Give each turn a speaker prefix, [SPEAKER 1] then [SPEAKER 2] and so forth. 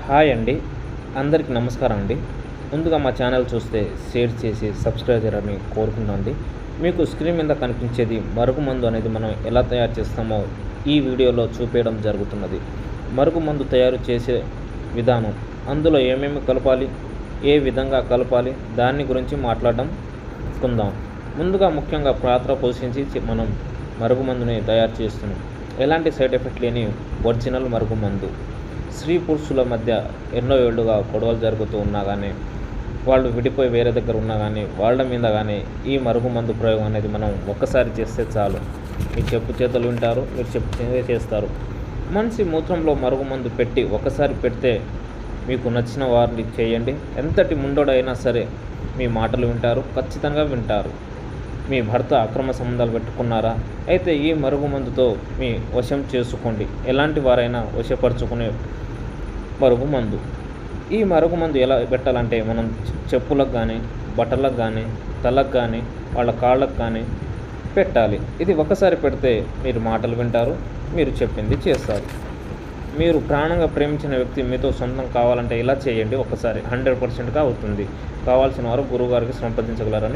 [SPEAKER 1] Hi అండి. అందరికి నమస్కారం అండి. ముందుగా మా ఛానల్ చూస్తే షేర్ చేసి సబ్స్క్రైబ్ చేయాలని కోరుకుంటామండి. మీకు స్క్రీన్ మీద కనిపించేది మరుగుమందు అనేది మనం ఎలా తయారు చేస్తామో ఈ వీడియోలో చూపించడం జరుగుతున్నది. మరుగుమందు తయారు చేసే విధానం, అందులో ఏమేమి కలపాలి, ఏ విధంగా కలపాలి, దాని గురించి మాట్లాడుకుందాం. ముందుగా ముఖ్యంగా పాత్ర పోషించి మనం మరుగుమందుని తయారు చేస్తున్నాం. ఎలాంటి సైడ్ ఎఫెక్ట్ లేని ఒరిజినల్ మరుగుమందు. స్త్రీ పురుషుల మధ్య ఎన్నో ఏళ్ళుగా గొడవలు జరుగుతూ ఉన్నా కానీ, వాళ్ళు విడిపోయి వేరే దగ్గర ఉన్నా కానీ, వాళ్ళ మీద కానీ ఈ మరుగుమందు ప్రయోగం అనేది మనం ఒక్కసారి చేస్తే చాలు. మీ చెప్పు చేతులు వింటారు, మీరు చెప్పు చేస్తారు. మనిషి మూత్రంలో మరుగుమందు పెట్టి ఒకసారి పెడితే మీకు నచ్చిన వారిని చేయండి. ఎంతటి ముండోడైనా సరే మీ మాటలు వింటారు, ఖచ్చితంగా వింటారు. మీ భర్త అక్రమ సంబంధాలు పెట్టుకున్నారా? అయితే ఈ మరుగుమందుతో మీ వశం చేసుకోండి. ఎలాంటి వారైనా వశపరుచుకునే మరుగుమందు. ఈ మరుగుమందు ఎలా పెట్టాలంటే, మనం చెప్పులకు కానీ, బట్టలకు కానీ, తలకు కానీ, వాళ్ళ కాళ్ళకు కానీ పెట్టాలి. ఇది ఒకసారి పెడితే మీరు మాటలు వింటారు, మీరు చెప్పింది చేస్తారు. మీరు ప్రాణంగా ప్రేమించిన వ్యక్తి మీతో సొంతం కావాలంటే ఇలా చేయండి. ఒకసారి 100%గా అవుతుంది. కావాల్సిన వారు గురువుగారికి సంప్రదించగలరని